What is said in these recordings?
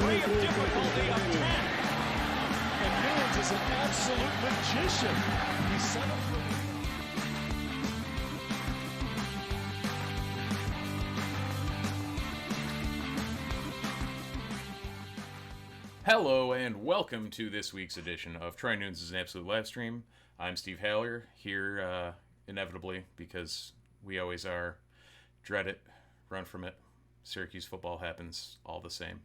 degree of difficulty of 10. And Nunes is an absolute magician. He set up for the... Hello and welcome to this week's edition of Troy Nunes is an Absolute Live Stream. I'm Steve Haller, here inevitably because we always are. Dread it, run from it. Syracuse football happens all the same.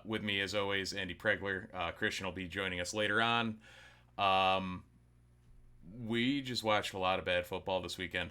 With me, as always, Andy Pregler. Christian will be joining us later on. We just watched a lot of bad football this weekend.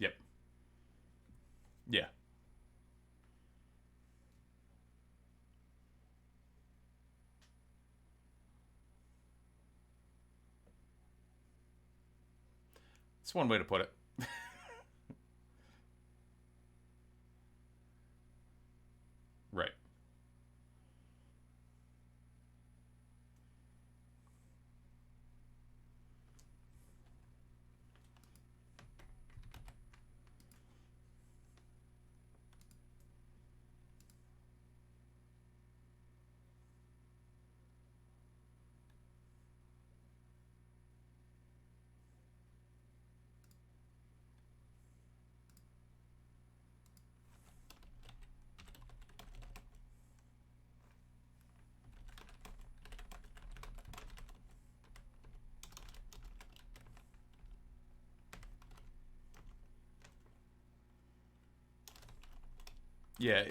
Yep. Yeah. That's one way to put it. Right. Yeah,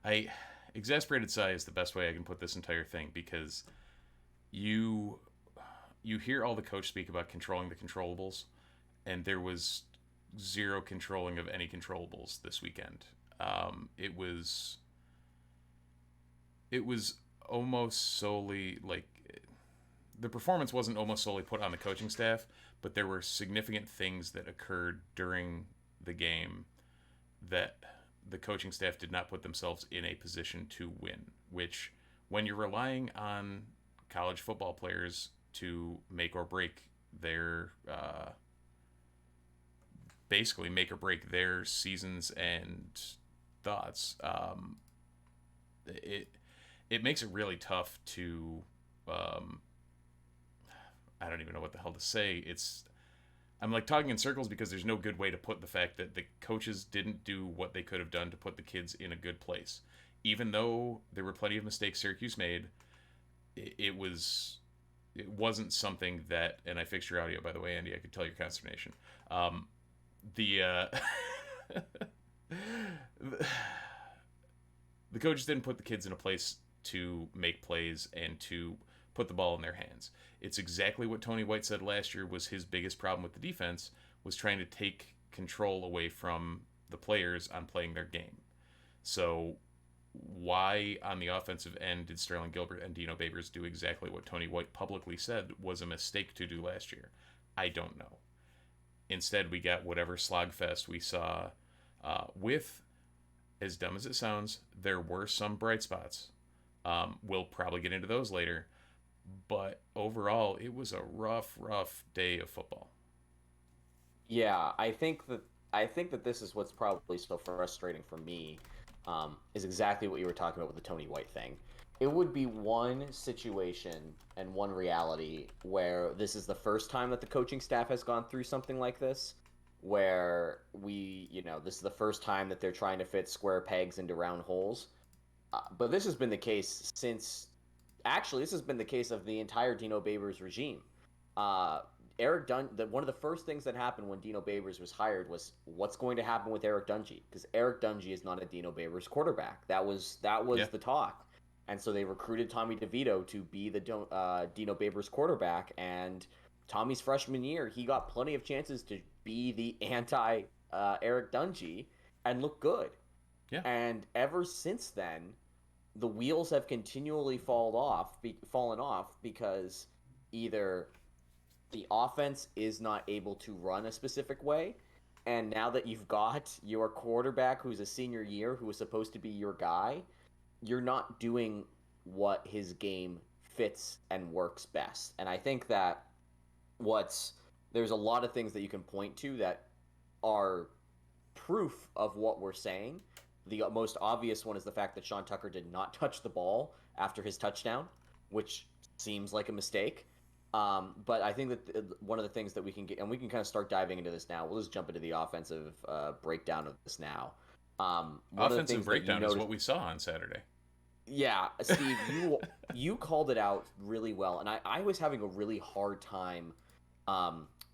I exasperated sigh is the best way I can put this entire thing, because you hear all the coach speak about controlling the controllables, and there was zero controlling of any controllables this weekend. It was almost solely like the performance wasn't almost solely put on the coaching staff, but there were significant things that occurred during the game that the coaching staff did not put themselves in a position to win, which, when you're relying on college football players to make or break their basically make or break their seasons and thoughts, it makes it really tough to I don't even know what the hell to say. I'm like talking in circles because there's no good way to put the fact that the coaches didn't do what they could have done to put the kids in a good place. Even though there were plenty of mistakes Syracuse made, it wasn't something that, and I fixed your audio, by the way, Andy, I could tell your consternation. The coaches didn't put the kids in a place to make plays and to put the ball in their hands. It's exactly what Tony White said last year was his biggest problem with the defense, was trying to take control away from the players on playing their game. So why on the offensive end did Sterling Gilbert and Dino Babers do exactly what Tony White publicly said was a mistake to do last year? I don't know. Instead, we got whatever slogfest we saw with, as dumb as it sounds, there were some bright spots. We'll probably get into those later. But overall, it was a rough day of football. Yeah, I think that this is what's probably so frustrating for me, is exactly what you were talking about with the Tony White thing. It would be one situation and one reality where this is the first time that the coaching staff has gone through something like this, where this is the first time that they're trying to fit square pegs into round holes. But this has been the case this has been the case of the entire Dino Babers regime. One of the first things that happened when Dino Babers was hired was what's going to happen with Eric Dungey, because Eric Dungey is not a Dino Babers quarterback. That was the talk, and so they recruited Tommy DeVito to be the Dino Babers quarterback. And Tommy's freshman year, he got plenty of chances to be the anti Eric Dungey, and look good. Yeah. And ever since then, the wheels have continually fallen off because either the offense is not able to run a specific way, and now that you've got your quarterback who's a senior year who is supposed to be your guy, you're not doing what his game fits and works best. And I think that what's there's a lot of things that you can point to that are proof of what we're saying. The most obvious one is the fact that Sean Tucker did not touch the ball after his touchdown, which seems like a mistake. But I think that one of the things that we can get, and we can kind of start diving into this now. We'll just jump into the offensive breakdown of this now. One of the Offensive things breakdown that is what we saw on Saturday. yeah, Steve, you called it out really well, and I was having a really hard time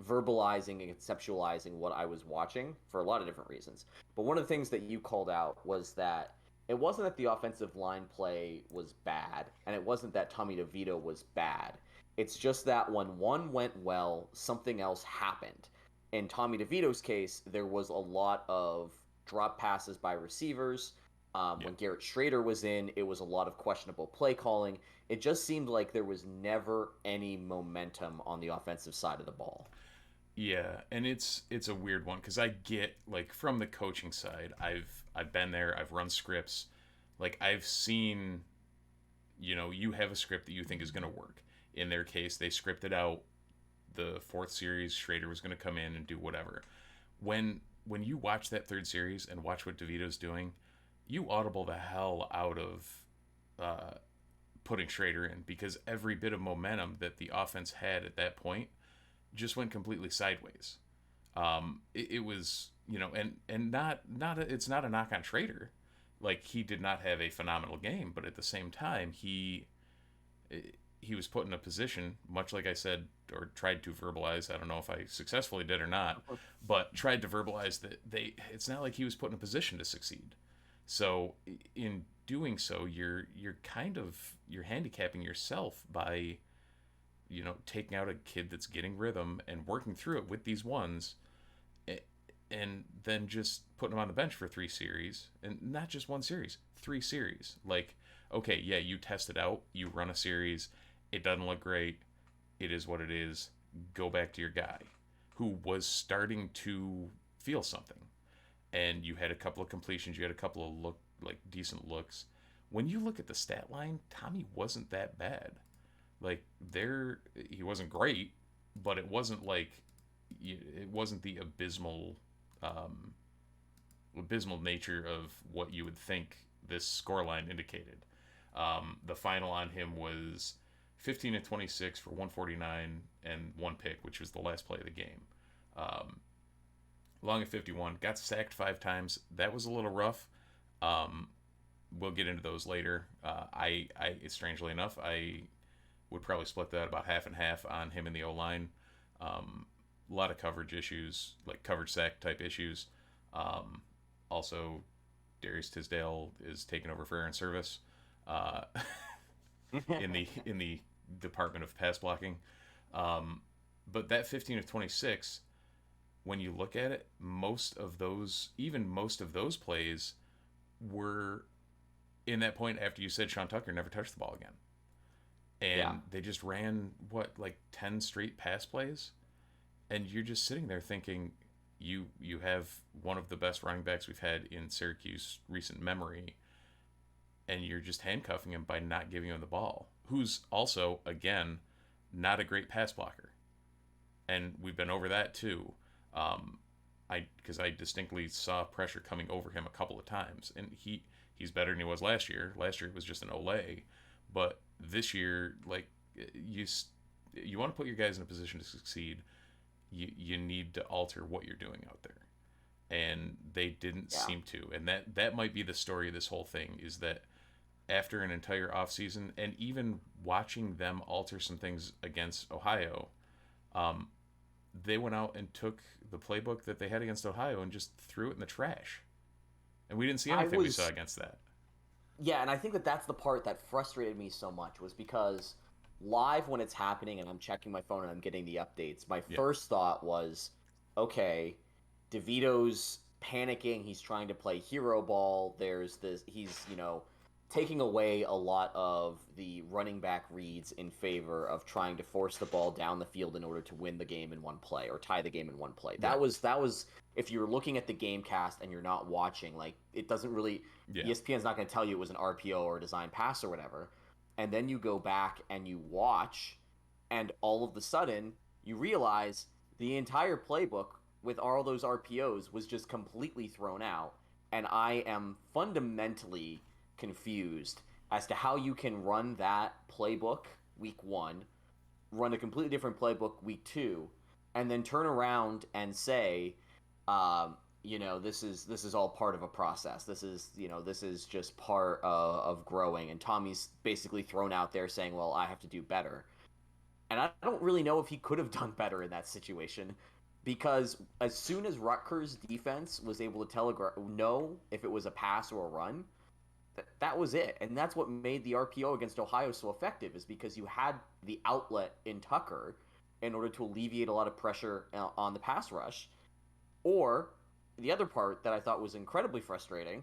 verbalizing and conceptualizing what I was watching for a lot of different reasons. But one of the things that you called out was that it wasn't that the offensive line play was bad, and it wasn't that Tommy DeVito was bad. It's just that when one went well, something else happened. In Tommy DeVito's case, there was a lot of drop passes by receivers. When Garrett Schrader was in, it was a lot of questionable play calling. It just seemed like there was never any momentum on the offensive side of the ball. Yeah, and it's a weird one because I get, like, from the coaching side, I've been there, I've run scripts, like I've seen, you have a script that you think is going to work. In their case, they scripted out the fourth series. Schrader was going to come in and do whatever. When you watch that third series and watch what DeVito's doing, you audible the hell out of putting Schrader in, because every bit of momentum that the offense had at that point just went completely sideways. It was, and it's not a knock on Schrader. Like, he did not have a phenomenal game, but at the same time, he was put in a position, much like I said, or tried to verbalize. I don't know if I successfully did or not, but tried to verbalize that it's not like he was put in a position to succeed. So in doing so, you're handicapping yourself by, taking out a kid that's getting rhythm and working through it with these ones, and then just putting him on the bench for 3 series, and not just 1 series, 3 series. Like, okay, yeah, you test it out, you run a series, it doesn't look great, it is what it is. Go back to your guy who was starting to feel something. And you had a couple of completions, you had a couple of decent looks. When you look at the stat line, Tommy wasn't that bad. Like, he wasn't great, but it wasn't the abysmal nature of what you would think this scoreline indicated. The final on him was 15 of 26 for 149 and 1 pick, which was the last play of the game. Long at 51, got sacked 5 times. That was a little rough. We'll get into those later. Strangely enough, I would probably split that about half and half on him in the O-line. A lot of coverage issues, like coverage sack type issues. Also, Darius Tisdale is taking over for Aaron Service in the department of pass blocking. But that 15 of 26, when you look at it, most of those plays were in that point after you said Sean Tucker never touched the ball again. And they just ran, 10 straight pass plays? And you're just sitting there thinking, you have one of the best running backs we've had in Syracuse recent memory, and you're just handcuffing him by not giving him the ball. Who's also, again, not a great pass blocker. And we've been over that too. Because I distinctly saw pressure coming over him a couple of times, and he's better than he was last year. Last year it was just an Olay, but this year, you want to put your guys in a position to succeed. You need to alter what you're doing out there, and they didn't seem to. And that might be the story of this whole thing, is that after an entire offseason, and even watching them alter some things against Ohio, they went out and took the playbook that they had against Ohio and just threw it in the trash. And we didn't see anything we saw against that. Yeah, and I think that that's the part that frustrated me so much, was because live when it's happening and I'm checking my phone and I'm getting the updates, my first thought was, okay, DeVito's panicking. He's trying to play hero ball. There's this. He's taking away a lot of the running back reads in favor of trying to force the ball down the field in order to win the game in one play or tie the game in one play. That was if you're looking at the game cast and you're not watching, like it doesn't really ESPN's not going to tell you it was an RPO or a design pass or whatever. And then you go back and you watch, and all of a sudden you realize the entire playbook with all those RPOs was just completely thrown out. And I am fundamentally confused as to how you can run that playbook week 1, run a completely different playbook week 2, and then turn around and say, this is all part of a process. This is just part of growing. And Tommy's basically thrown out there saying, well, I have to do better. And I don't really know if he could have done better in that situation, because as soon as Rutgers' defense was able to know if it was a pass or a run, that was it. And that's what made the RPO against Ohio so effective, is because you had the outlet in Tucker in order to alleviate a lot of pressure on the pass rush. Or the other part that I thought was incredibly frustrating,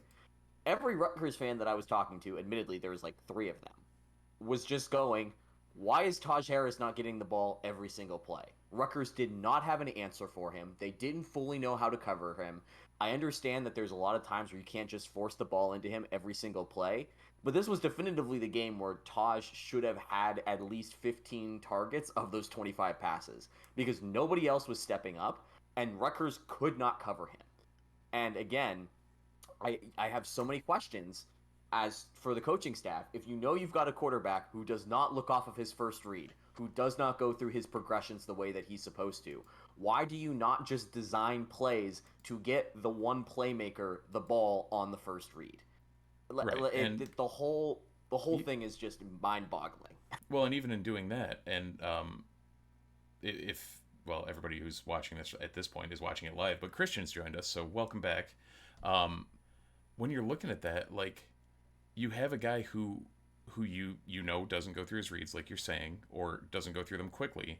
every Rutgers fan that I was talking to, admittedly there was like 3 of them, was just going, why is Taj Harris not getting the ball every single play? Rutgers did not have an answer for him. They didn't fully know how to cover him. I understand that there's a lot of times where you can't just force the ball into him every single play, but this was definitively the game where Taj should have had at least 15 targets of those 25 passes, because nobody else was stepping up, and Rutgers could not cover him. And again, I have so many questions as for the coaching staff. If you know you've got a quarterback who does not look off of his first read, who does not go through his progressions the way that he's supposed to, why do you not just design plays to get the one playmaker the ball on the first read? Right. The whole thing is just mind-boggling. Well, and even in doing that, and if everybody who's watching this at this point is watching it live, but Christian's joined us, so welcome back. When you're looking at that, like, you have a guy who you know doesn't go through his reads, like you're saying, or doesn't go through them quickly,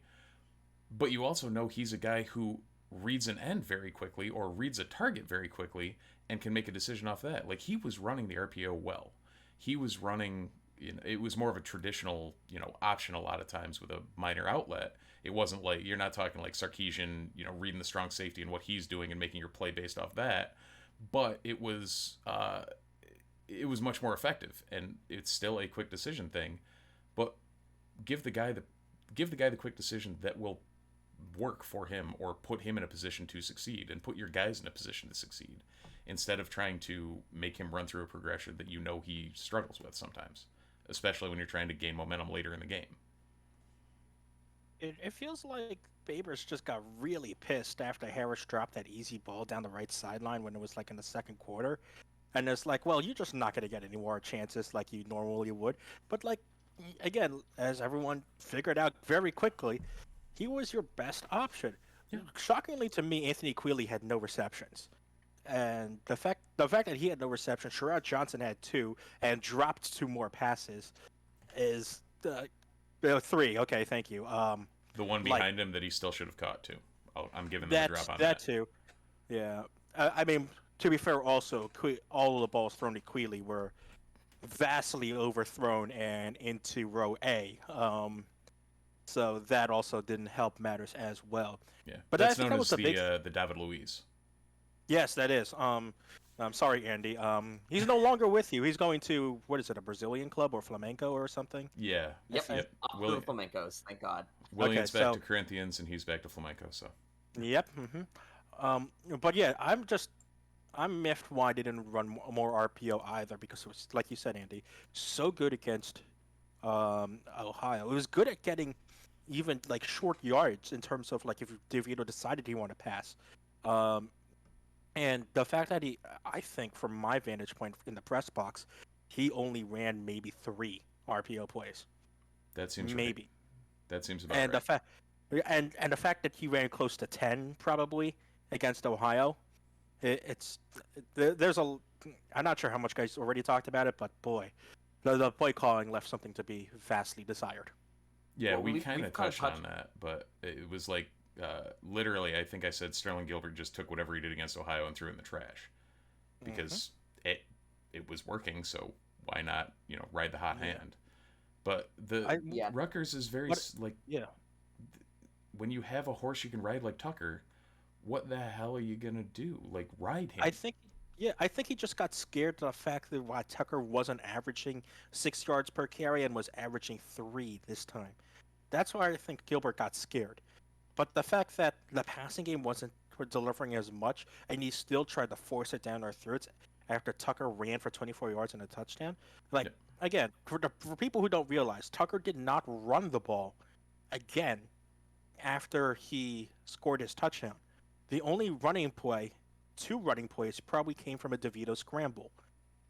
but you also know he's a guy who reads an end very quickly or reads a target very quickly and can make a decision off that. Like, he was running the RPO well. He was running, it was more of a traditional, option a lot of times with a minor outlet. It wasn't like, you're not talking like Sarkisian, reading the strong safety and what he's doing and making your play based off that. But it was much more effective, and it's still a quick decision thing. But give the guy the quick decision that will work for him or put him in a position to succeed, and put your guys in a position to succeed, instead of trying to make him run through a progression that he struggles with sometimes, especially when you're trying to gain momentum later in the game. It feels like Babers just got really pissed after Harris dropped that easy ball down the right sideline when it was like in the second quarter. And it's like, well, you're just not going to get any more chances like you normally would. But, like, again, as everyone figured out very quickly, he was your best option. Yeah. Shockingly to me, Anthony Quealy had no receptions. And the fact that he had no reception, Sherrod Johnson had 2 and dropped 2 more passes is 3. Okay, thank you. The one behind him that he still should have caught, too. I'm giving them a drop on that. That, too. Yeah. I mean, to be fair, also, all of the balls thrown to Quealy were vastly overthrown and into row A. So that also didn't help matters as well. Yeah, but that's known as the David Luiz. Yes, that is. I'm sorry, Andy. He's no longer with you. He's going to, what is it, a Brazilian club or Flamengo or something? Yeah. Yep. Flamencos, thank God. Williams back to Corinthians, and he's back to Flamenco. So. Yep. Mm-hmm. But yeah, I'm miffed why they didn't run more RPO either, because it was, like you said, Andy, so good against Ohio. It was good at getting even like short yards in terms of like if DeVito decided he wanted to pass. And the fact that I think from my vantage point in the press box, he only ran maybe 3 RPO plays. That seems maybe. Right. That seems about right. And the fact that he ran close to 10 probably against Ohio, there's I'm not sure how much guys already talked about it, but boy, the play calling left something to be vastly desired. Yeah, we kind of touched on that, but it was like literally, I think I said Sterling Gilbert just took whatever he did against Ohio and threw it in the trash because it was working. So why not, ride the hot hand? But the Yeah. Rutgers is very yeah. When you have a horse you can ride like Tucker, what the hell are you gonna do? Like ride him? I think he just got scared to the fact that why Tucker wasn't averaging 6 yards per carry and was averaging 3 this time. That's why I think Gilbert got scared. But the fact that the passing game wasn't delivering as much, and he still tried to force it down our throats after Tucker ran for 24 yards and a touchdown. Like, Yeah. again, for people who don't realize, Tucker did not run the ball again after he scored his touchdown. The only two running plays probably came from a DeVito scramble.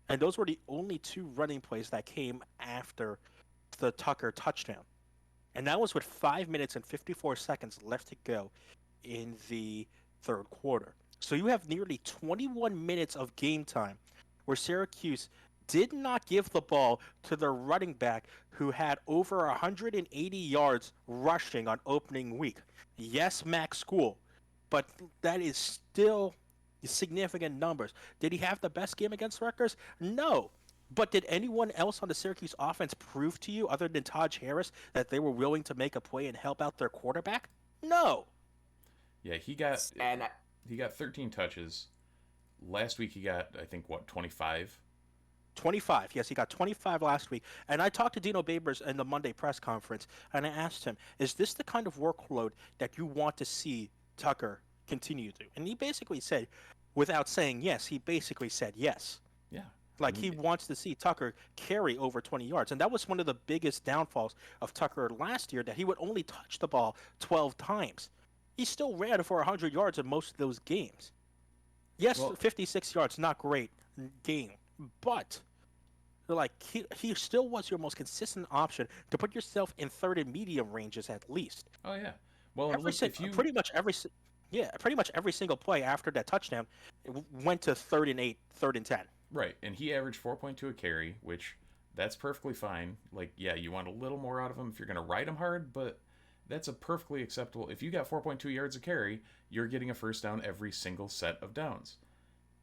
And those were the only 2 running plays that came after the Tucker touchdown. And that was with 5 minutes and 54 seconds left to go in the third quarter. So you have nearly 21 minutes of game time where Syracuse did not give the ball to their running back who had over 180 yards rushing on opening week. Yes, Max School, but that is still significant numbers. Did he have the best game against Rutgers? No. But did anyone else on the Syracuse offense prove to you, other than Taj Harris, that they were willing to make a play and help out their quarterback? No. Yeah, he got And 13 touches. Last week he got, I think, 25? 25. Yes, he got 25 last week. And I talked to Dino Babers in the Monday press conference, and I asked him, is this the kind of workload that you want to see Tucker continue to? And he basically said, without saying yes, he basically said yes. Yeah. Like, he wants to see Tucker carry over 20 yards. And that was one of the biggest downfalls of Tucker last year, that he would only touch the ball 12 times. He still ran for 100 yards in most of those games. Yes, 56 yards, not great game. But, like, he still was your most consistent option to put yourself in third and medium ranges at least. Oh, yeah. Well, pretty much every single play after that touchdown went to 3rd and 8, 3rd and 10. Right, and he averaged 4.2 a carry, which that's perfectly fine. Like, yeah, you want a little more out of him if you're going to ride him hard, but that's a perfectly acceptable. If you got 4.2 yards a carry, you're getting a first down every single set of downs.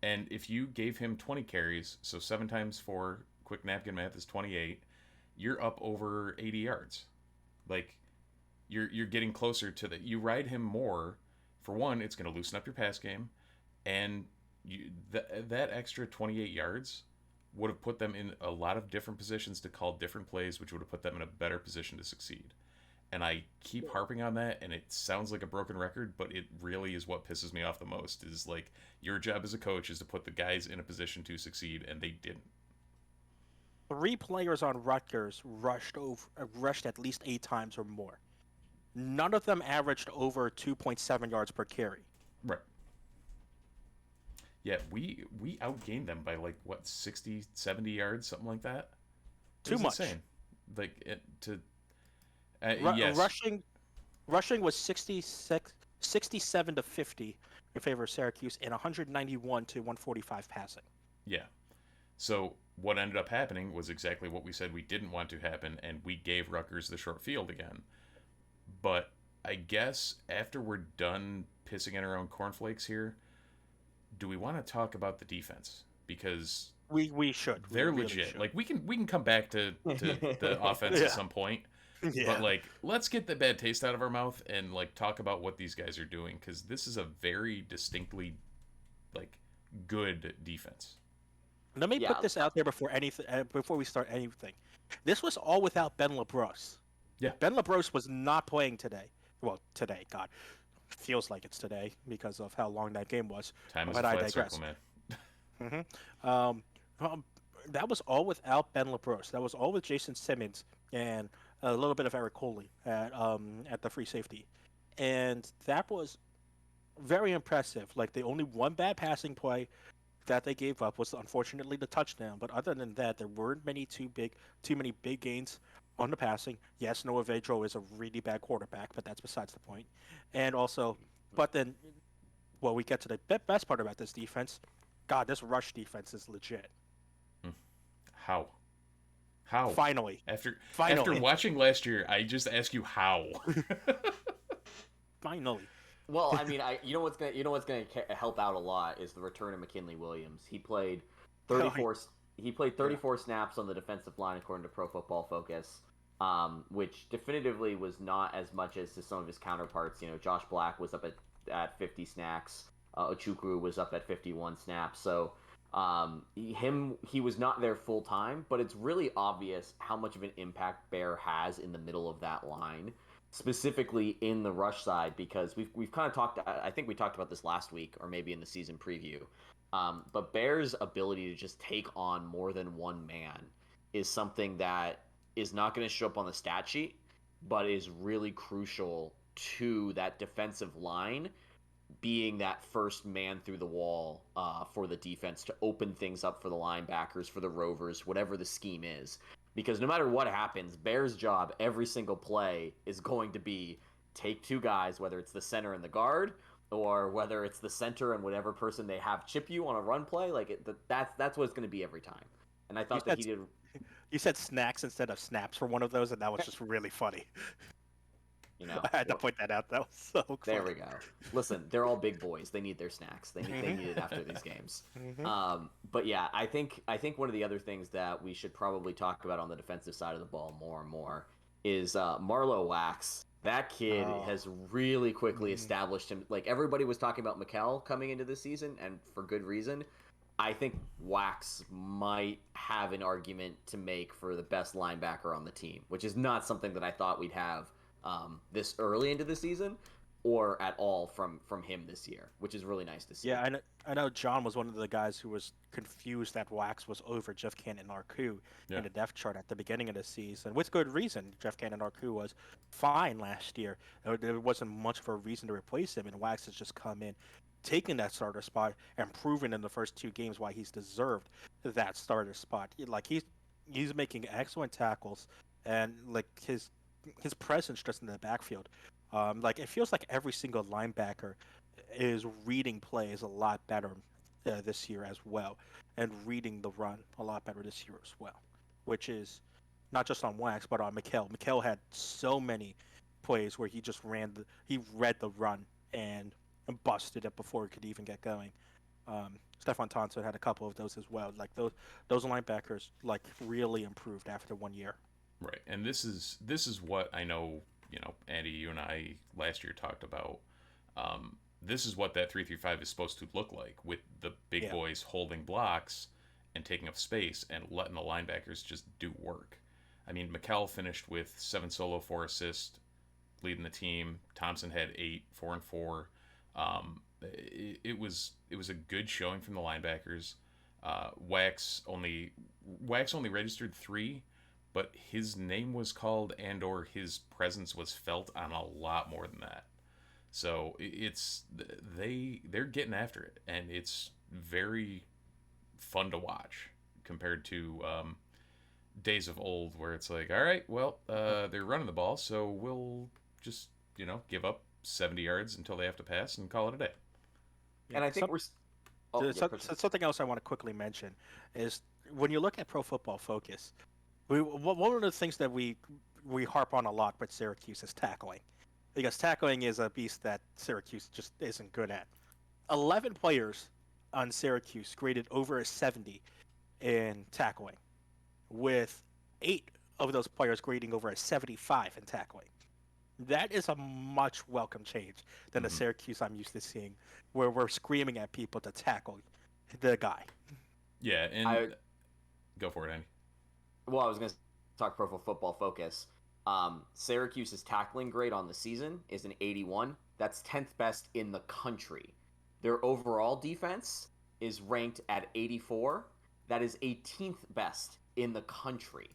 And if you gave him 20 carries, so 7 times 4, quick napkin math is 28, you're up over 80 yards. Like, you're getting closer to that. You ride him more. For one, it's going to loosen up your pass game, and that extra 28 yards would have put them in a lot of different positions to call different plays, which would have put them in a better position to succeed. And I keep harping on that, and it sounds like a broken record, but it really is what pisses me off the most, is like, your job as a coach is to put the guys in a position to succeed, and they didn't. 3 players on Rutgers rushed at least 8 times or more. None of them averaged over 2.7 yards per carry. Right. Yeah, we outgained them by, like, 60, 70 yards, something like that? Too much. Insane. Like, yes. Rushing was 67 to 50 in favor of Syracuse, and 191 to 145 passing. Yeah. So what ended up happening was exactly what we said we didn't want to happen, and we gave Rutgers the short field again. But I guess after we're done pissing in our own cornflakes here, do we want to talk about the defense? Because we should. They're really legit. should. Like, we can come back to the offense at some point. Yeah. But, like, let's get the bad taste out of our mouth and, like, talk about what these guys are doing, because this is a very distinctly, like, good defense. Let me put this out there before we start anything. This was all without Ben LaBrosse. Yeah. Ben LaBrosse was not playing today. Well, today, God. Feels like it's today because of how long that game was. Time is but a I flat digress. circle, man. That was all without Ben LaBrosse. That was all with Jason Simmons and a little bit of Eric Coley at the free safety. And that was very impressive. Like, the only one bad passing play that they gave up was unfortunately the touchdown. But other than that, there weren't too many big gains on the passing. Yes, Noah Vedro is a really bad quarterback, but that's besides the point. And also, but then, well, we get to the best part about this defense. God, this rush defense is legit. How? Finally. After watching last year, I just ask you how. Finally. Well, I mean, you know what's gonna help out a lot is the return of McKinley Williams. He played 34 snaps on the defensive line according to Pro Football Focus, which definitively was not as much as to some of his counterparts. You know, Josh Black was up at 50 snaps. Ochukwu was up at 51 snaps. So he was not there full time, but it's really obvious how much of an impact Bear has in the middle of that line, specifically in the rush side, because we've kind of talked. I think we talked about this last week, or maybe in the season preview. But Bear's ability to just take on more than one man is something that is not going to show up on the stat sheet, but is really crucial to that defensive line being that first man through the wall for the defense to open things up for the linebackers, for the rovers, whatever the scheme is. Because no matter what happens, Bear's job every single play is going to be take two guys, whether it's the center and the guard, or whether it's the center and whatever person they have chip you on a run play. That's what it's going to be every time. And I thought that he did. You said snacks instead of snaps for one of those, and that was just really funny. You know, I had to point that out. That was so funny. There we go. Listen, they're all big boys. They need their snacks. They need it after these games. But yeah, I think one of the other things that we should probably talk about on the defensive side of the ball more and more is Marlowe Wax. That kid has really quickly established him. Like, everybody was talking about Mikkel coming into this season, and for good reason. I think Wax might have an argument to make for the best linebacker on the team, which is not something that I thought we'd have this early into the season, or at all from him this year, which is really nice to see. Yeah, I know John was one of the guys who was confused that Wax was over Jeff Cannon Arku in the depth chart at the beginning of the season, with good reason. Jeff Cannon Arku was fine last year. There wasn't much of a reason to replace him, and Wax has just come in, taking that starter spot and proven in the first two games why he's deserved that starter spot. Like, he's making excellent tackles, and like his presence just in the backfield. Like, it feels like every single linebacker is reading plays a lot better this year as well, and reading the run a lot better this year as well, which is not just on Wax but on Mikkel. Mikkel had so many plays where he just he read the run and busted it before it could even get going. Stefan Thompson had a couple of those as well. Like, those linebackers like really improved after 1 year. Right, and this is what I know. You know, Andy, you and I last year talked about. This is what that 3-3-5 is supposed to look like, with the big boys holding blocks and taking up space and letting the linebackers just do work. I mean, Mikkel finished with 7 solo, 4 assists, leading the team. Thompson had 8, 4 and 4. It was a good showing from the linebackers. Wax only registered 3. But his name was called and/or his presence was felt on a lot more than that. So they're getting after it, and it's very fun to watch compared to days of old where it's like, all right, well, they're running the ball, so we'll just give up 70 yards until they have to pass and call it a day. And I think something else I want to quickly mention is when you look at Pro Football Focus. One of the things that we harp on a lot with Syracuse is tackling, because tackling is a beast that Syracuse just isn't good at. 11 players on Syracuse graded over a 70 in tackling, with 8 of those players grading over a 75 in tackling. That is a much welcome change than the Syracuse I'm used to seeing, where we're screaming at people to tackle the guy. Yeah, and go for it, Andy. Well, I was going to talk Pro Football Focus. Syracuse's tackling grade on the season is an 81. That's 10th best in the country. Their overall defense is ranked at 84. That is 18th best in the country.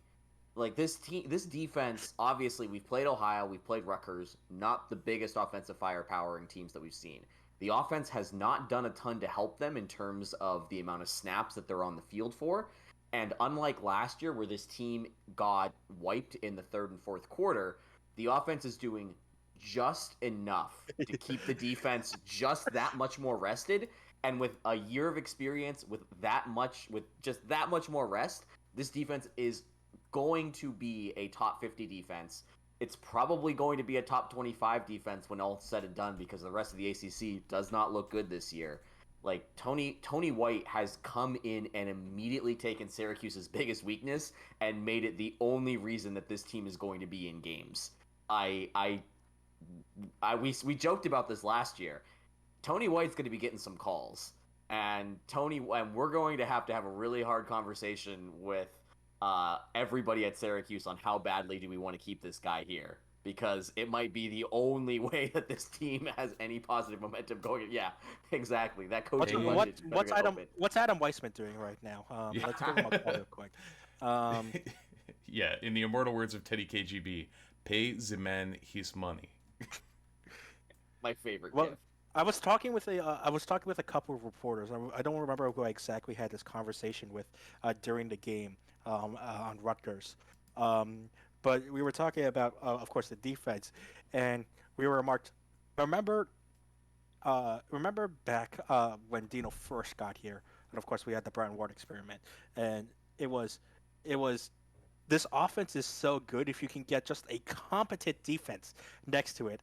Like, this defense, obviously, we've played Ohio, we've played Rutgers, not the biggest offensive firepower teams that we've seen. The offense has not done a ton to help them in terms of the amount of snaps that they're on the field for. And unlike last year, where this team got wiped in the third and fourth quarter, the offense is doing just enough to keep the defense just that much more rested. And with a year of experience, with just that much more rest, this defense is going to be a top 50 defense. it's probably going to be a top 25 defense when all's said and done because the rest of the ACC does not look good this year. Like Tony White has come in and immediately taken Syracuse's biggest weakness and made it the only reason that this team is going to be in games. We joked about this last year. Tony White's going to be getting some calls, and we're going to have a really hard conversation with everybody at Syracuse on how badly do we want to keep this guy here, because it might be the only way that this team has any positive momentum going. Yeah, exactly. That coaching what's Adam Weissman doing right now? Let's give him a call real quick. Yeah, in the immortal words of Teddy KGB, pay the man his money. My favorite gift. I was talking with a couple of reporters. I don't remember who I exactly had this conversation with during the game on Rutgers, but we were talking about, of course, the defense, and we were remarked. Remember back when Dino first got here, and of course we had the Brian Ward experiment, and it was this offense is so good if you can get just a competent defense next to it,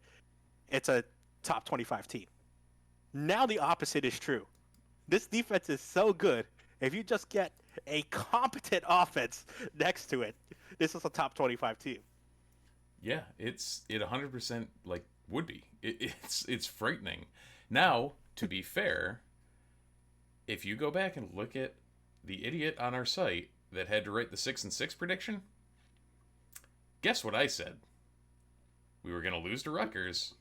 it's a top 25 team. Now the opposite is true. This defense is so good. If you just get a competent offense next to it, this is a top 25 team. Yeah, it 100% like would be. It's frightening. Now, to be fair, if you go back and look at the idiot on our site that had to write the 6-6 prediction, guess what I said? We were going to lose to Rutgers.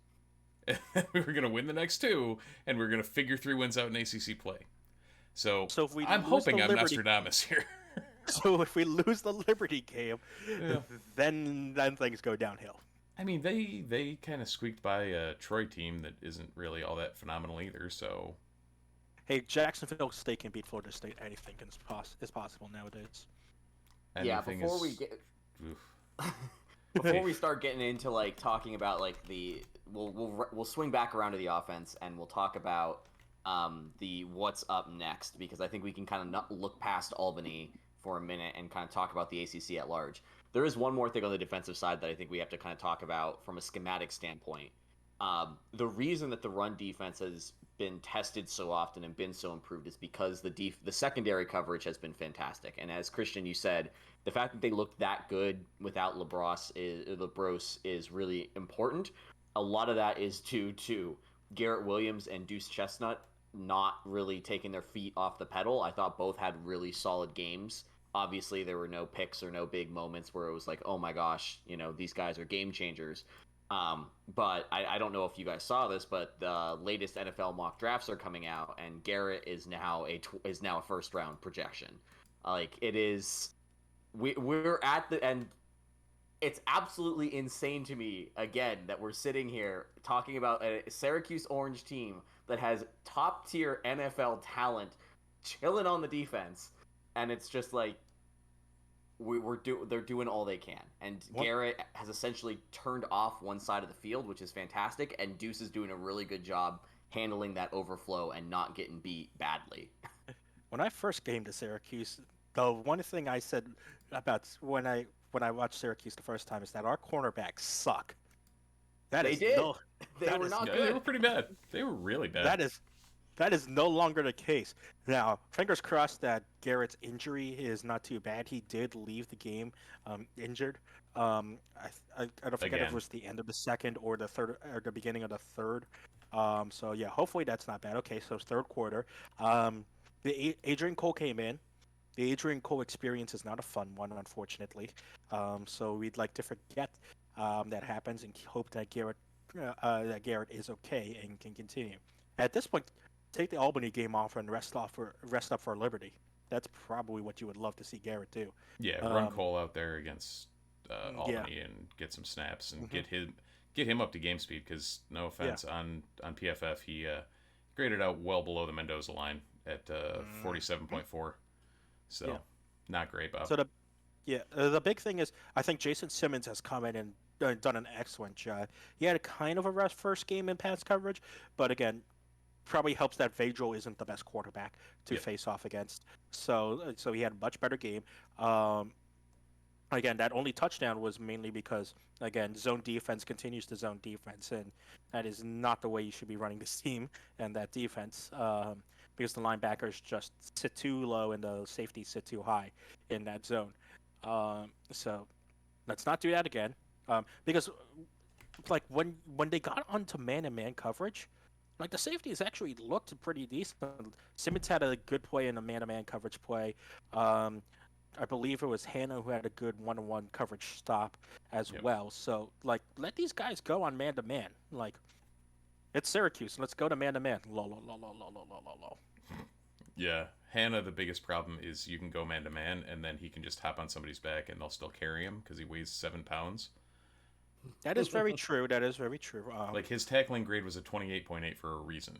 We were going to win the next two, and we were going to figure 3 wins out in ACC play. So if I'm hoping I'm Nostradamus here. So if we lose the Liberty game, then things go downhill. I mean, they kind of squeaked by a Troy team that isn't really all that phenomenal either. So, hey, Jacksonville State can beat Florida State. Anything is possible nowadays. Anything before we get. Before we start getting into like talking about like we'll swing back around to the offense and we'll talk about the what's up next, because I think we can kind of not look past Albany for a minute and kind of talk about the ACC at large. There is one more thing on the defensive side that I think we have to kind of talk about from a schematic standpoint. The reason that the run defense has been tested so often and been so improved is because the secondary coverage has been fantastic. And as Christian, you said, the fact that they looked that good without LaBrosse is really important. A lot of that is due to Garrett Williams and Deuce Chestnut not really taking their feet off the pedal. I thought both had really solid games. Obviously, there were no picks or no big moments where it was like, oh my gosh, these guys are game changers. But I don't know if you guys saw this, but the latest NFL mock drafts are coming out, and Garrett is now a first round projection. Like, it is, we're at the end. It's absolutely insane to me, again, that we're sitting here talking about a Syracuse Orange team that has top tier NFL talent chilling on the defense, and it's just like they're doing all they can. And Garrett has essentially turned off one side of the field, which is fantastic, and Deuce is doing a really good job handling that overflow and not getting beat badly. When I first came to Syracuse, the one thing I said about when I watched Syracuse the first time is that our cornerbacks suck. They were not good. They were pretty bad. They were really bad. That is no longer the case. Now, fingers crossed that Garrett's injury is not too bad. He did leave the game injured. I don't forget if it was the end of the second or the third or the beginning of the third. So yeah, hopefully that's not bad. Okay, so it's third quarter. The Adrian Cole came in. The Adrian Cole experience is not a fun one, unfortunately. So we'd like to forget that happens and hope that Garrett is okay and can continue. At this point, take the Albany game off and rest up for Liberty. That's probably what you would love to see Garrett do. Yeah, run Cole out there against Albany and get some snaps and get him up to game speed, because no offense on PFF, he graded out well below the Mendoza line at 47.4. So not great, Bob. So the big thing is I think Jason Simmons has come in and done an excellent job. He had a kind of a rough first game in pass coverage, but again, probably helps that Vedral isn't the best quarterback to face off against. So he had a much better game. Again, that only touchdown was mainly because, again, zone defense continues to zone defense, and that is not the way you should be running this team and that defense, because the linebackers just sit too low and the safeties sit too high in that zone. So let's not do that again, because like when they got onto man-to-man coverage, like the safeties actually looked pretty decent. Simmons had a good play in the man-to-man coverage play. Um, I believe it was Hannah who had a good one-on-one coverage stop as Yep. well. So like, let these guys go on man-to-man. Like, it's Syracuse. Let's go to man-to-man. Lol, lol, lol, lol, lol, lol, lol, lol. Yeah, Hannah. The biggest problem is you can go man to man, and then he can just hop on somebody's back, and they'll still carry him because he weighs 7 pounds. That is very true. That is very true. Like his tackling grade was a 28.8 for a reason.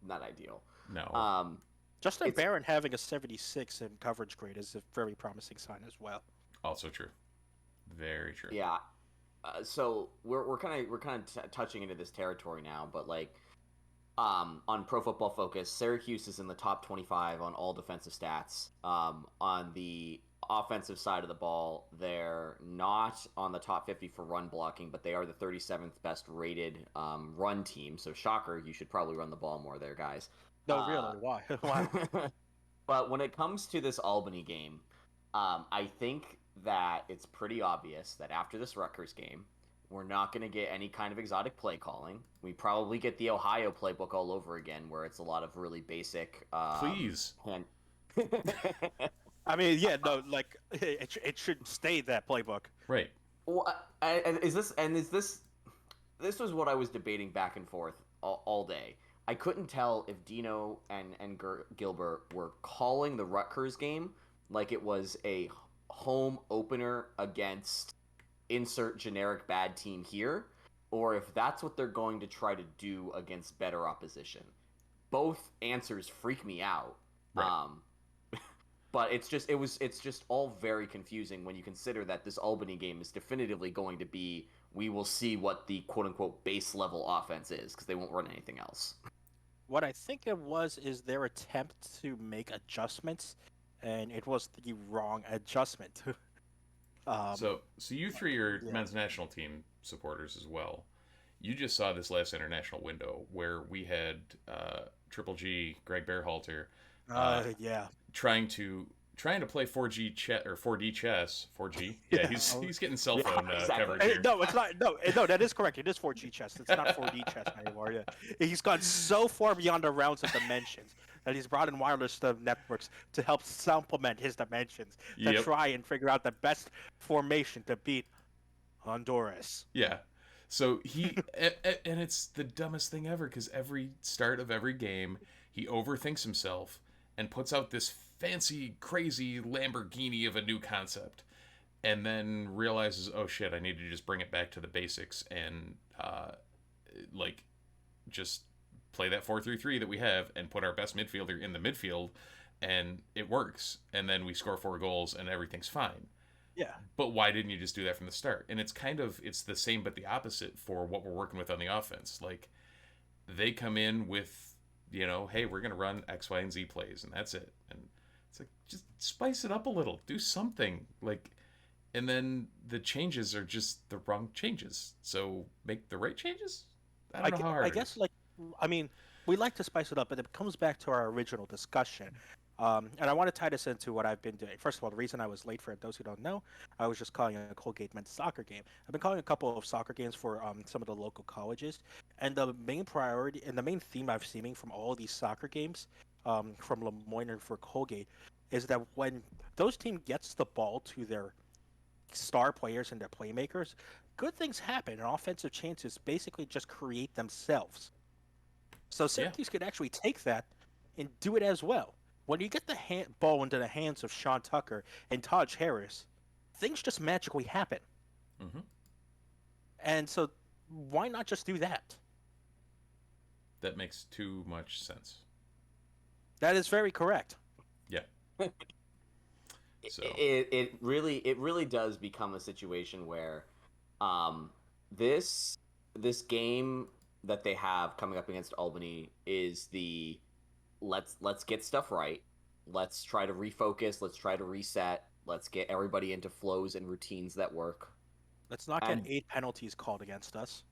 Not ideal. No. Justin it's- Barron having a 76 in coverage grade is a very promising sign as well. Also true. Very true. Yeah. So we're kind of touching into this territory now, but like on Pro Football Focus, Syracuse is in the top 25 on all defensive stats. On the offensive side of the ball, they're not on the top 50 for run blocking, but they are the 37th best rated run team. So shocker, you should probably run the ball more there, guys. No, really, why? Why? But when it comes to this Albany game, I think that it's pretty obvious that after this Rutgers game, we're not going to get any kind of exotic play calling. We probably get the Ohio playbook all over again, where it's a lot of really basic. Please. I mean, yeah, no, like it should stay that playbook. Right. Well, is this? This was what I was debating back and forth all day. I couldn't tell if Dino and Gilbert were calling the Rutgers game like it was a home opener against insert generic bad team here, or if that's what they're going to try to do against better opposition. Both answers freak me out. Right. But it's just all very confusing when you consider that this Albany game is definitively going to be, we will see what the quote unquote base level offense is, because they won't run anything else. What I think it was is their attempt to make adjustments, and it was the wrong adjustment. So you three are Yeah. men's national team supporters as well. You just saw this last international window where we had Triple G, Greg Berhalter, Yeah. trying to play 4G chess or 4D chess. 4G. Yeah, he's getting cell phone exactly. coverage here. No, it's not. No, that is correct. It is 4G chess. It's not 4D chess anymore. Yeah, he's gone so far beyond the realms of dimensions that he's brought in wireless networks to help supplement his dimensions to Yep. try and figure out the best formation to beat Honduras. Yeah. So he and it's the dumbest thing ever because every start of every game he overthinks himself and puts out this fancy, crazy Lamborghini of a new concept, and then realizes, oh shit, I need to just bring it back to the basics and like just play that 4-3-3 that we have and put our best midfielder in the midfield, and it works. And then we score 4 goals and everything's fine. Yeah. But why didn't you just do that from the start? And it's the same but the opposite for what we're working with on the offense. Like they come in with, hey, we're gonna run X, Y, and Z plays, and that's it. And it's like, just spice it up a little, do something. Like, and then the changes are just the wrong changes. So make the right changes. I don't know how hard I it guess, is. we like to spice it up, but it comes back to our original discussion. And I want to tie this into what I've been doing. First of all, the reason I was late, for those who don't know, I was just calling a Colgate men's soccer game. I've been calling a couple of soccer games for some of the local colleges, and the main priority and the main theme I've seen from all of these soccer games, from Lemoyne and for Colgate, is that when those team gets the ball to their star players and their playmakers, good things happen, and offensive chances basically just create themselves. So Syracuse could actually take that and do it as well. When you get the ball into the hands of Sean Tucker and Taj Harris, things just magically happen. Mm-hmm. And so why not just do that? That makes too much sense. That is very correct. Yeah. So It really does become a situation where this game that they have coming up against Albany is the let's get stuff right. Let's try to refocus. Let's try to reset. Let's get everybody into flows and routines that work. Let's not get And 8 penalties called against us.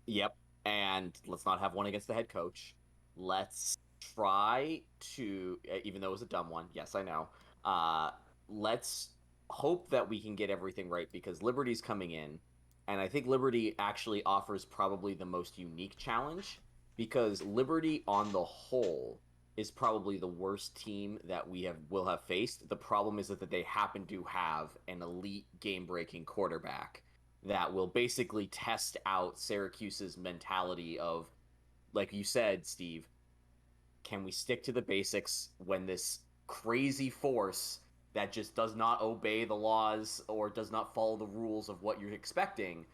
yep, and let's not have one against the head coach. Let's try to, even though it was a dumb one, yes, I know. Let's hope that we can get everything right because Liberty's coming in, and I think Liberty actually offers probably the most unique challenge because Liberty, on the whole, is probably the worst team that we will have faced. The problem is that they happen to have an elite game-breaking quarterback that will basically test out Syracuse's mentality of, like you said, Steve, can we stick to the basics when this crazy force that just does not obey the laws or does not follow the rules of what you're expecting,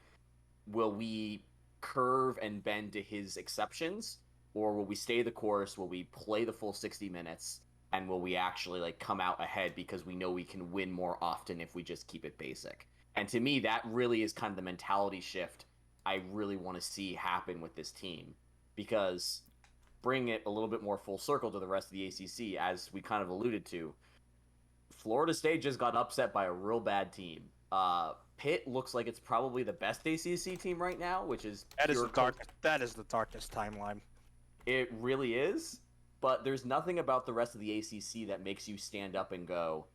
will we curve and bend to his exceptions, or will we stay the course? Will we play the full 60 minutes? And will we actually like come out ahead because we know we can win more often if we just keep it basic? And to me, that really is kind of the mentality shift I really want to see happen with this team, because bring it a little bit more full circle to the rest of the ACC, as we kind of alluded to, Florida State just got upset by a real bad team. Pitt looks like it's probably the best ACC team right now, which is That is the darkest timeline. It really is, but there's nothing about the rest of the ACC that makes you stand up and go,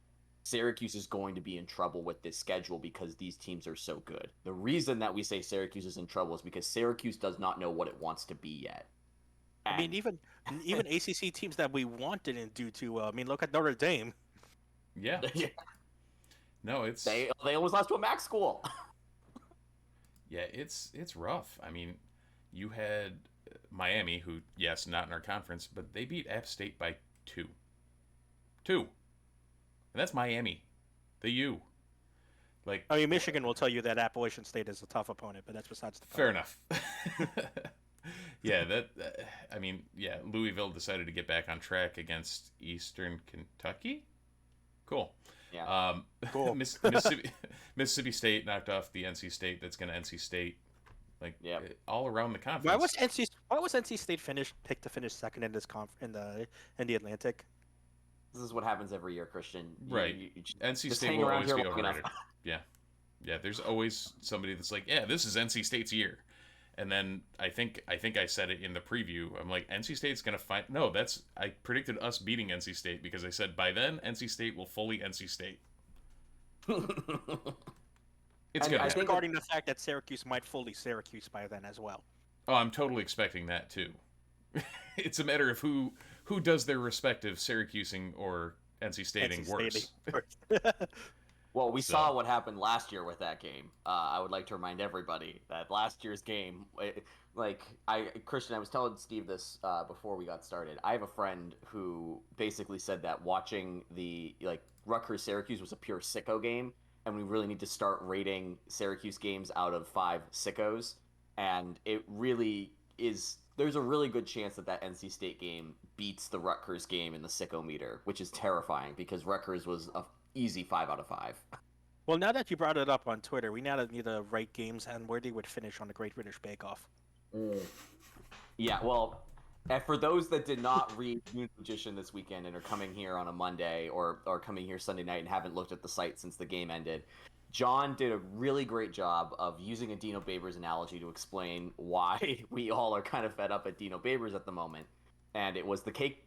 Syracuse is going to be in trouble with this schedule because these teams are so good. The reason that we say Syracuse is in trouble is because Syracuse does not know what it wants to be yet. I mean, even ACC teams that we want didn't do too well. I mean, look at Notre Dame. Yeah. No, it's they almost lost to a MAC school. yeah, it's rough. I mean, you had Miami, who yes, not in our conference, but they beat App State by 2. 2. And that's Miami. The U. Like, I mean, Michigan will tell you that Appalachian State is a tough opponent, but that's besides the point. fair enough. Yeah, I mean, yeah, Louisville decided to get back on track against Eastern Kentucky. Cool. Yeah. Cool. Mississippi State knocked off the NC State. That's going to NC State. Like, Yep. all around the conference. Why was NC State picked to finish second in this in the Atlantic? This is what happens every year, Christian. Right. NC just State hang will around always here be long enough. overrated. Yeah. Yeah, there's always somebody that's like, yeah, this is NC State's year. And then I think I said it in the preview. I'm like, NC State's going to find... No, I predicted us beating NC State because I said by then, NC State will fully NC State. It's good. Regarding the fact that Syracuse might fully Syracuse by then as well. Oh, I'm totally expecting that too. It's a matter of who does their respective Syracusing or NC Stating worse. Well, we saw what happened last year with that game. I would like to remind everybody that last year's game, Christian, I was telling Steve this before we got started. I have a friend who basically said that watching the Rutgers-Syracuse was a pure sicko game, and we really need to start rating Syracuse games out of 5 sickos. And it really is. There's a really good chance that NC State game beats the Rutgers game in the sicko meter, which is terrifying because Rutgers was a easy 5 out of 5. Well, now that you brought it up on Twitter, we now need to rate games and where they would finish on the Great British Bake Off. Yeah, well, and for those that did not read NunesMagician this weekend and are coming here on a Monday or coming here Sunday night and haven't looked at the site since the game ended, John did a really great job of using a Dino Babers analogy to explain why we all are kind of fed up at Dino Babers at the moment. And it was the cake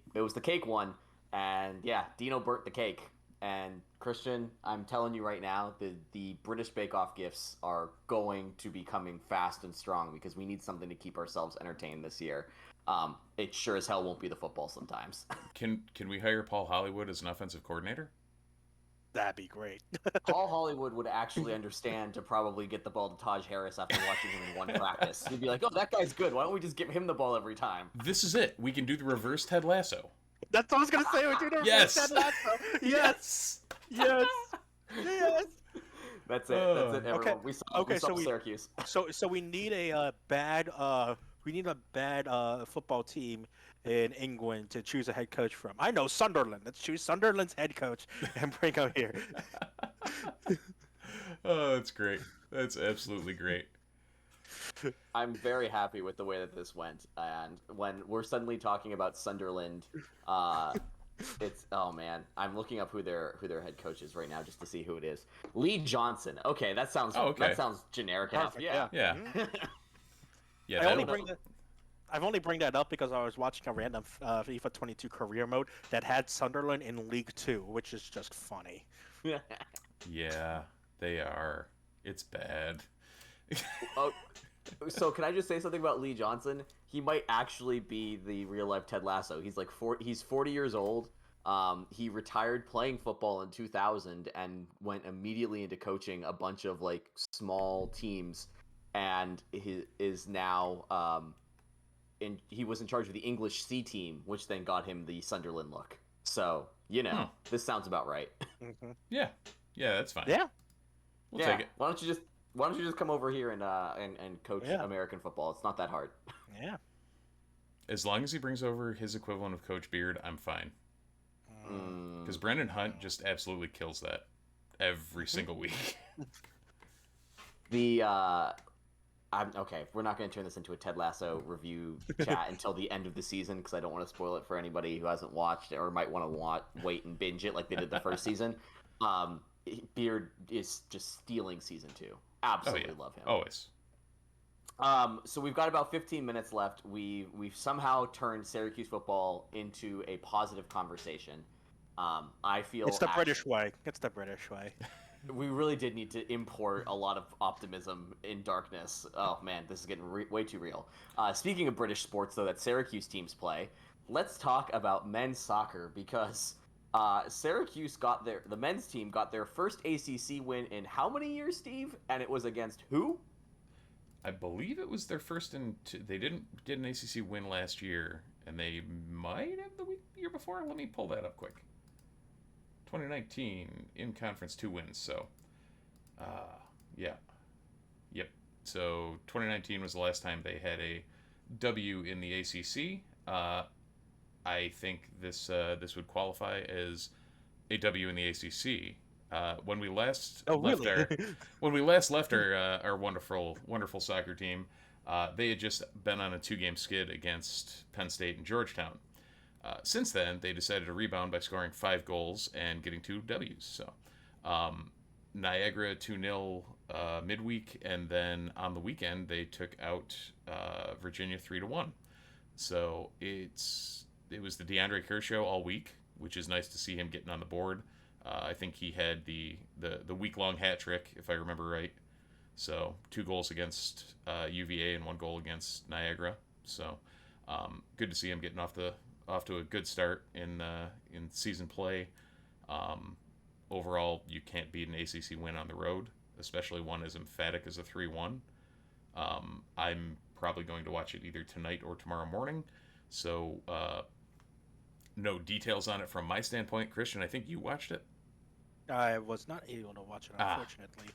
one, and yeah, Dino burnt the cake. And Christian, I'm telling you right now, the British Bake Off gifts are going to be coming fast and strong because we need something to keep ourselves entertained this year. It sure as hell won't be the football sometimes. Can we hire Paul Hollywood as an offensive coordinator? That'd be great. Paul Hollywood would actually understand to probably get the ball to Taj Harris after watching him in one practice. He'd be like, oh, that guy's good. Why don't we just give him the ball every time? This is it. We can do the reverse Ted Lasso. That's what I was going to say. We do the Yes. Ted Lasso. Yes. Yes. Yes. That's it. Everyone. Okay. We saw Syracuse. So we need a bad football team in England to choose a head coach from. I know Sunderland. Let's choose Sunderland's head coach and bring him here. Oh, that's great. That's absolutely great. I'm very happy with the way that this went, and when we're suddenly talking about Sunderland It's oh man, I'm looking up who their head coach is right now just to see who it is. Lee Johnson. Okay, that sounds okay. generic enough. Perfect. Yeah. Yeah. Mhm. Yeah, I only that'll. bring that. I've only bring that up because I was watching a random FIFA 22 career mode that had Sunderland in League Two, which is just funny. Yeah, they are. It's bad. Oh, so can I just say something about Lee Johnson? He might actually be the real life Ted Lasso. He's 40 years old. He retired playing football in 2000 and went immediately into coaching a bunch of like small teams, and he is now he was in charge of the English C team, which then got him the Sunderland look. So Hmm. this sounds about right. Hmm. Yeah, yeah, that's fine. Yeah, We'll Yeah. take it. Why don't you just come over here and coach Yeah. American football? It's not that hard. yeah. As long as he brings over his equivalent of Coach Beard, I'm fine. Mm. Because Brendan Hunt just absolutely kills that every single week. The I'm okay. We're not going to turn this into a Ted Lasso review chat until the end of the season because I don't want to spoil it for anybody who hasn't watched it or might want to wait and binge it like they did the first season. Beard is just stealing season 2. Absolutely love him. Always. So we've got about 15 minutes left. We've somehow turned Syracuse football into a positive conversation. I feel It's the British way. It's the British way. we really did need to import a lot of optimism in darkness. Oh man, this is getting way too real. Speaking of British sports, though, that Syracuse teams play, let's talk about men's soccer because Syracuse the men's team got their first ACC win in how many years, Steve? And it was against who? I believe it was their first they did an ACC win last year, and they might have the year before. Let me pull that up quick. 2019 in conference 2 wins. So, yeah, yep. So 2019 was the last time they had a W in the ACC. I think this would qualify as a W in the ACC. When we last left our wonderful soccer team, they had just been on a 2-game skid against Penn State and Georgetown. Since then, they decided to rebound by scoring 5 goals and getting 2 W's. So, Niagara 2-0 midweek, and then on the weekend they took out Virginia 3-1. So it was the DeAndre Kerr show all week, which is nice to see him getting on the board. I think he had the week-long hat trick, if I remember right. So 2 goals against UVA and 1 goal against Niagara. So good to see him getting off to a good start in season play. Overall, you can't beat an ACC win on the road, especially one as emphatic as a 3-1. I'm probably going to watch it either tonight or tomorrow morning. So no details on it from my standpoint. Christian, I think you watched it. I was not able to watch it, unfortunately.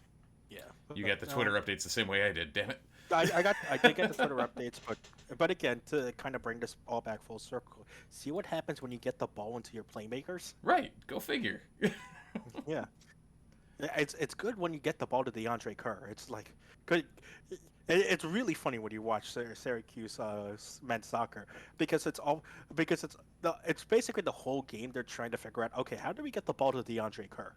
Yeah. You got the Twitter updates the same way I did. Damn it. I did get the Twitter updates, but again, to kind of bring this all back full circle, see what happens when you get the ball into your playmakers. Right. Go figure. Yeah. It's good when you get the ball to DeAndre Kerr. It's like good. It's really funny when you watch Syracuse men's soccer because it's basically the whole game they're trying to figure out. Okay, how do we get the ball to DeAndre Kerr?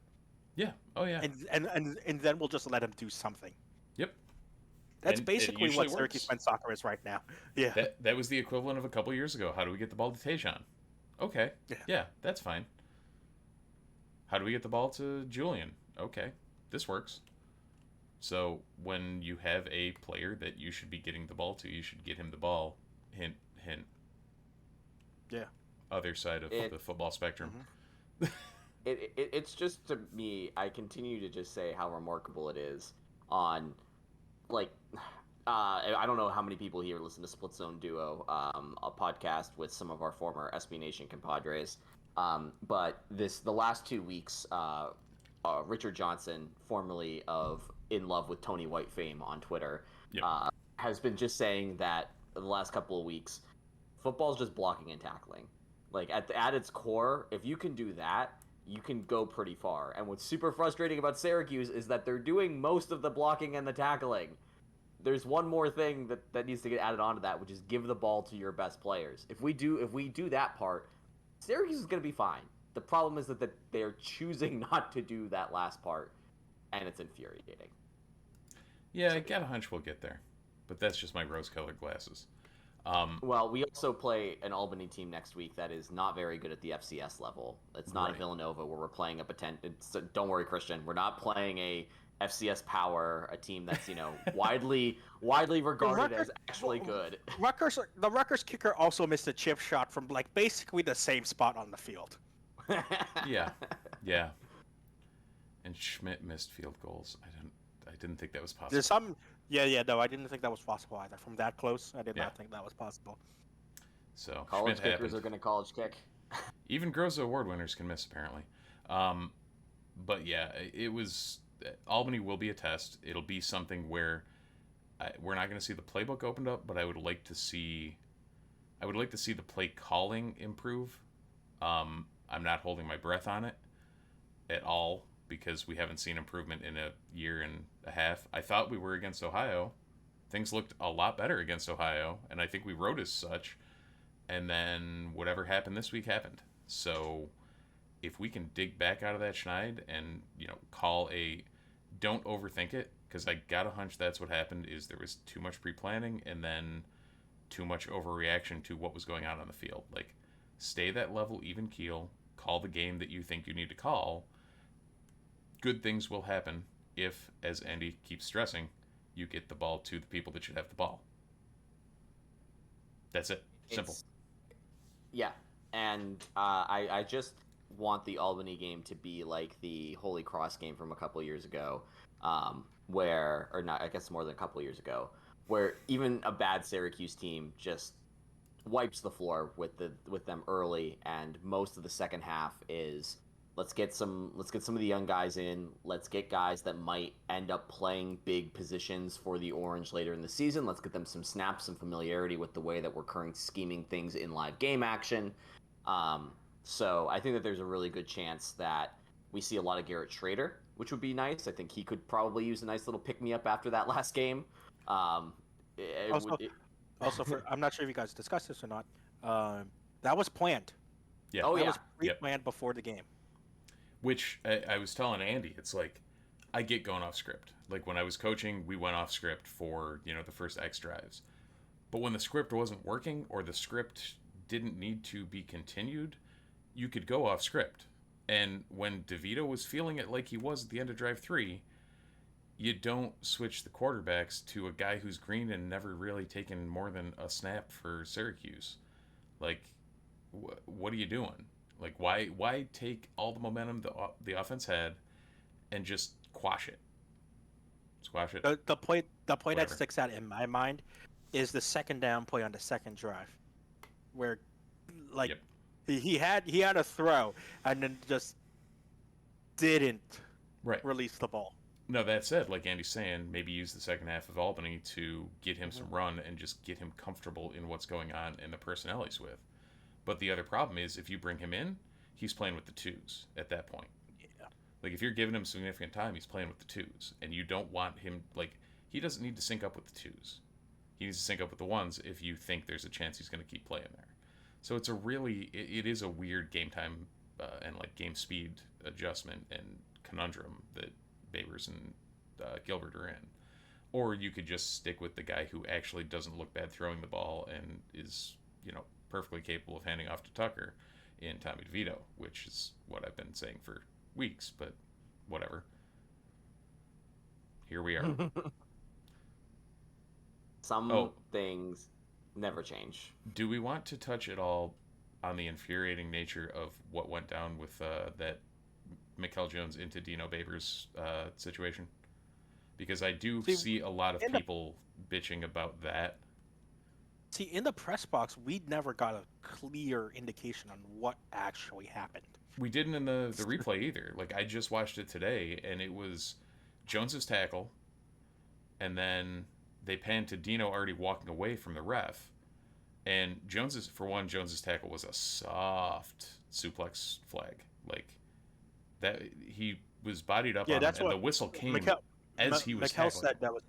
Yeah. Oh yeah. And then we'll just let him do something. Yep. That's And basically what Syracuse men's soccer is right now. Yeah. That was the equivalent of a couple years ago. How do we get the ball to Tajon? Okay. Yeah, that's fine. How do we get the ball to Julian? Okay, this works. So when you have a player that you should be getting the ball to, you should get him the ball. Hint, hint. Yeah. Other side of the football spectrum. Mm-hmm. It's just, to me, I continue to just say how remarkable it is on, like, I don't know how many people here listen to Split Zone Duo, a podcast with some of our former SB Nation compadres. But the last 2 weeks, Richard Johnson, formerly of In Love with Tony White fame on Twitter, Yep. has been just saying that the last couple of weeks, football's just blocking and tackling. Like at its core, if you can do that, you can go pretty far. And what's super frustrating about Syracuse is that they're doing most of the blocking and the tackling. There's one more thing that needs to get added onto that, which is give the ball to your best players. If we do that part, Syracuse is going to be fine. The problem is that they're choosing not to do that last part, and it's infuriating. Yeah, I got a hunch we'll get there, but that's just my rose-colored glasses. Well, we also play an Albany team next week that is not very good at the FCS level. It's not Right. a Villanova where we're playing don't worry, Christian. We're not playing a FCS Power, a team that's widely regarded as actually good. The Rutgers kicker also missed a chip shot from like basically the same spot on the field. Yeah. And Schmidt missed field goals. I didn't think that was possible. There's some. Yeah, no, I didn't think that was possible either. From that close, I did Yeah. not think that was possible. So College Schmidt kickers happened. are going to college kick. Even Groza Award winners can miss, apparently. But yeah, it was. Albany will be a test. It'll be something where we're not going to see the playbook opened up, but I would like to see the play calling improve. I'm not holding my breath on it at all because we haven't seen improvement in a year and a half. I thought we were against Ohio. Things looked a lot better against Ohio, and I think we wrote as such. And then whatever happened this week happened. So if we can dig back out of that schneid and call don't overthink it, because I got a hunch that's what happened. Is there was too much pre-planning and then too much overreaction to what was going on the field. Like, stay that level, even keel. Call the game that you think you need to call. Good things will happen if, as Andy keeps stressing, you get the ball to the people that should have the ball. That's it. Simple. Yeah, and I just want the Albany game to be like the Holy Cross game from a couple years ago, or not, I guess more than a couple years ago, where even a bad Syracuse team just wipes the floor with them early, and most of the second half is let's get some of the young guys in. Let's get guys that might end up playing big positions for the Orange later in the season. Let's get them some snaps, some familiarity with the way that we're currently scheming things in live game action. So I think that there's a really good chance that we see a lot of Garrett Schrader, which would be nice. I think he could probably use a nice little pick-me-up after that last game. Also, I'm not sure if you guys discussed this or not. That was planned. Yeah. Oh, That yeah. was pre-planned before the game. Which I was telling Andy, it's like, I get going off script. Like, when I was coaching, we went off script for, the first X drives. But when the script wasn't working or the script didn't need to be continued, you could go off script. And when DeVito was feeling it like he was at the end of drive 3, you don't switch the quarterbacks to a guy who's green and never really taken more than a snap for Syracuse. Like, what are you doing? Like, why take all the momentum the offense had and just quash it? Squash it. The play Whatever. that sticks out in my mind is the second down play on the second drive, where like Yep. he had a throw and then just didn't Right. release the ball. No, that said, like Andy's saying, maybe use the second half of Albany to get him some run and just get him comfortable in what's going on and the personnel he's with. But the other problem is, if you bring him in, he's playing with the twos at that point. Yeah. Like, if you're giving him significant time, he's playing with the twos. And you don't want him, like, he doesn't need to sync up with the twos. He needs to sync up with the ones if you think there's a chance he's going to keep playing there. So it's it is a weird game time and, like, game speed adjustment and conundrum that Babers and Gilbert are in. Or you could just stick with the guy who actually doesn't look bad throwing the ball and is, perfectly capable of handing off to Tucker in Tommy DeVito, which is what I've been saying for weeks, but whatever. Here we are. Some things never change. Do we want to touch at all on the infuriating nature of what went down with that Mikel Jones into Dino Babers situation? Because I do see a lot of people bitching about that. See, in the press box, we never got a clear indication on what actually happened. We didn't in the replay either. Like, I just watched it today, and it was Jones's tackle, and then they panned to Dino already walking away from the ref. And Jones's tackle was a soft suplex flag. Like, that he was bodied up on him, and the whistle came as he was tackling. Said that was.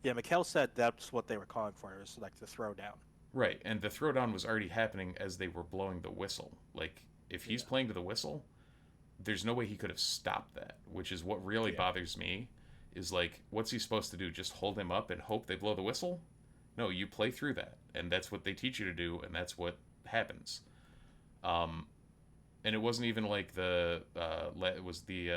Yeah, Mikel said that's what they were calling for. It was like the throwdown. Right, and the throwdown was already happening as they were blowing the whistle. Like, if he's playing to the whistle, there's no way he could have stopped that, which is what really bothers me. Is like, what's he supposed to do? Just hold him up and hope they blow the whistle? No, you play through that, and that's what they teach you to do, and that's what happens. And it wasn't even like it was the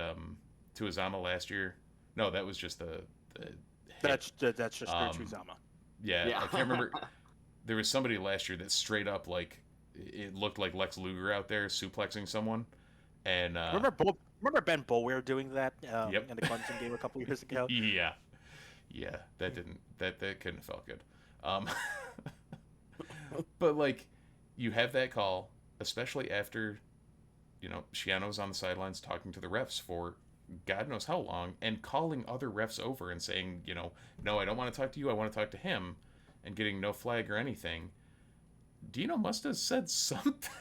Tuizama last year. No, that was just the hit. That's just Tuizama. Yeah, I can't remember. There was somebody last year that straight up, like, it looked like Lex Luger out there suplexing someone. And remember Ben Boulware doing that Yep. in the Clemson game a couple years ago? Yeah, that couldn't have felt good. But like, you have that call, especially after, Schiano's on the sidelines talking to the refs for God knows how long, and calling other refs over and saying, no, I don't want to talk to you, I want to talk to him, and getting no flag or anything. Dino must have said something.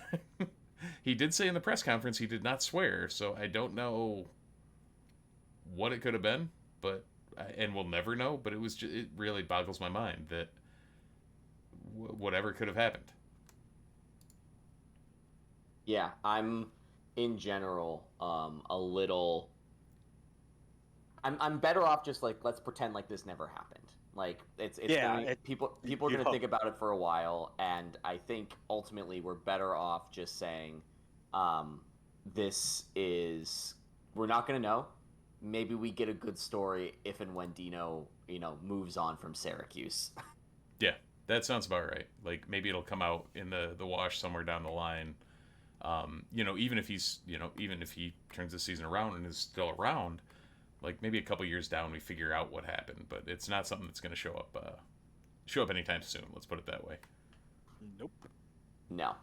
He did say in the press conference he did not swear, so I don't know what it could have been, and we'll never know, but it really boggles my mind that whatever could have happened. Yeah, I'm in general a little. I'm better off just like, let's pretend like this never happened. Like people are gonna think about it for a while, and I think ultimately we're better off just saying, we're not gonna know. Maybe we get a good story if and when Dino, moves on from Syracuse. Yeah, that sounds about right. Like, maybe it'll come out in the wash somewhere down the line. Even if he turns the season around and is still around, like maybe a couple years down we figure out what happened, but it's not something that's going to show up anytime soon. Let's put it that way. Nope. No.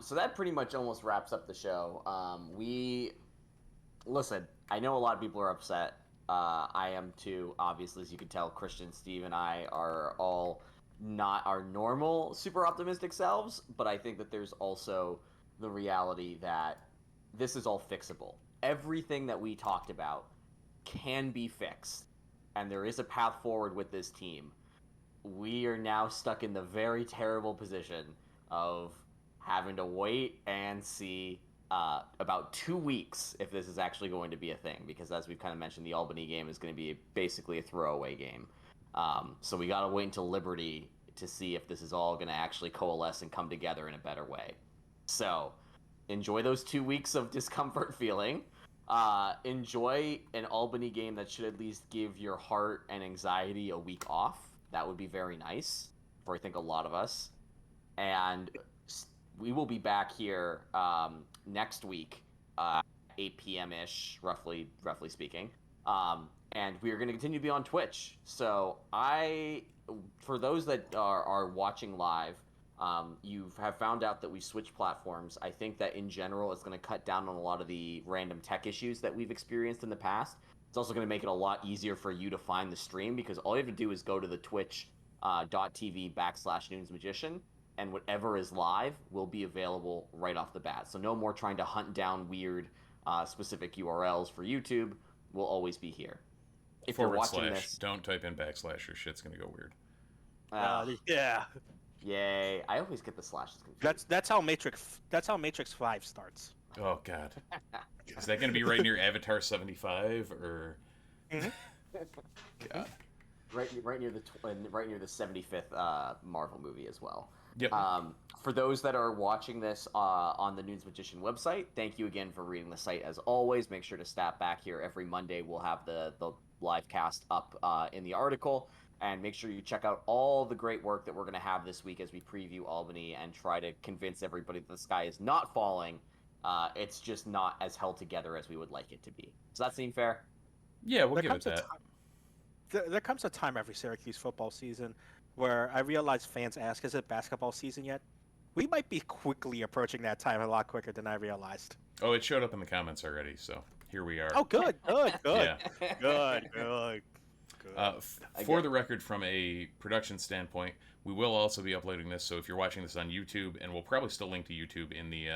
So that pretty much almost wraps up the show. Listen, I know a lot of people are upset. I am too. Obviously, as you can tell, Christian, Steve, and I are all not our normal super optimistic selves, but I think that there's also the reality that this is all fixable. Everything that we talked about can be fixed, and there is a path forward with this team. We are now stuck in the very terrible position of having to wait and see about 2 weeks if this is actually going to be a thing, because as we've kind of mentioned, the Albany game is going to be basically a throwaway game. So we got to wait until Liberty to see if this is all going to actually coalesce and come together in a better way. So enjoy those 2 weeks of discomfort feeling. Enjoy an Albany game that should at least give your heart and anxiety a week off. That would be very nice for, I think, a lot of us. And we will be back here next week, 8 p.m.-ish, roughly speaking. And we are going to continue to be on Twitch. So for those that are watching live, you have found out that we switched platforms. I think that in general, it's going to cut down on a lot of the random tech issues that we've experienced in the past. It's also going to make it a lot easier for you to find the stream, because all you have to do is go to the twitch.tv/NunesMagician, and whatever is live will be available right off the bat. So no more trying to hunt down weird specific URLs for YouTube. We'll always be here. If you're watching this, don't type in / or shit's going to go weird. Yeah. Yay! I always get the slashes confused. That's how Matrix 5 starts. Oh God, is that going to be right near Avatar 75 or? Mm-hmm. God. Right near the 75th Marvel movie as well. Yep. For those that are watching this on the NunesMagician website, thank you again for reading the site as always. Make sure to stop back here every Monday. We'll have the live cast up in the article. And make sure you check out all the great work that we're going to have this week as we preview Albany and try to convince everybody that the sky is not falling. It's just not as held together as we would like it to be. Does that seem fair? Yeah, we'll give it that. There comes a time every Syracuse football season where I realize fans ask, is it basketball season yet? We might be quickly approaching that time, a lot quicker than I realized. Oh, it showed up in the comments already, so here we are. Oh, good. Yeah. Good. For the record, from a production standpoint, we will also be uploading this. So if you're watching this on YouTube, and we'll probably still link to YouTube in the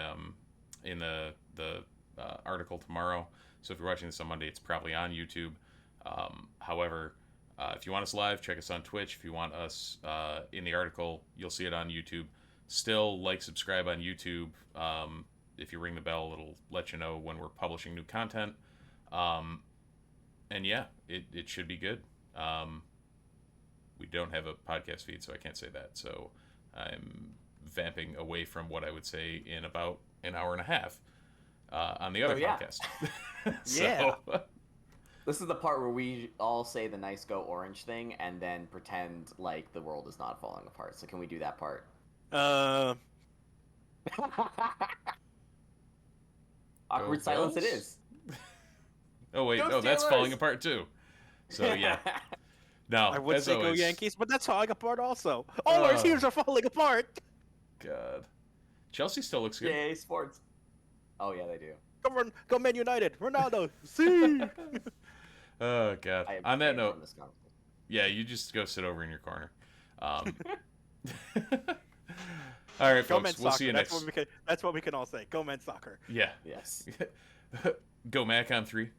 article tomorrow. So if you're watching this on Monday, it's probably on YouTube. However, if you want us live, check us on Twitch. If you want us in the article, you'll see it on YouTube. Still, subscribe on YouTube. if you ring the bell, it'll let you know when we're publishing new content. And yeah, it should be good. We don't have a podcast feed, so I can't say that. So I'm vamping away from what I would say in about an hour and a half on the other podcast. Yeah. This is the part where we all say the nice go orange thing and then pretend like the world is not falling apart. So can we do that part? Awkward silence it is. Oh, wait. Go No, that's Steelers! falling apart, too. So, yeah. No, I would as say always, go Yankees, but that's falling apart also. All our teams are falling apart. God. Chelsea still looks good. Yay, sports. Oh, yeah, they do. Go Man United. Ronaldo. See. Oh, God. I On that abstain note, from this conversation. yeah, you just go sit over in your corner. All right, Go men's folks. We'll soccer. see you That's next. That's what we can all say. Go men's soccer. Yeah. Yes. Go Mac on 3.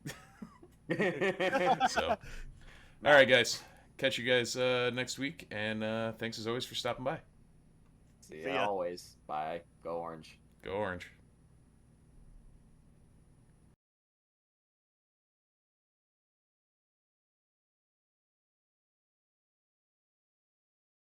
So, all right, guys. Catch you guys next week, and thanks as always for stopping by. See See ya ya. always. Bye. Go orange. Go Orange.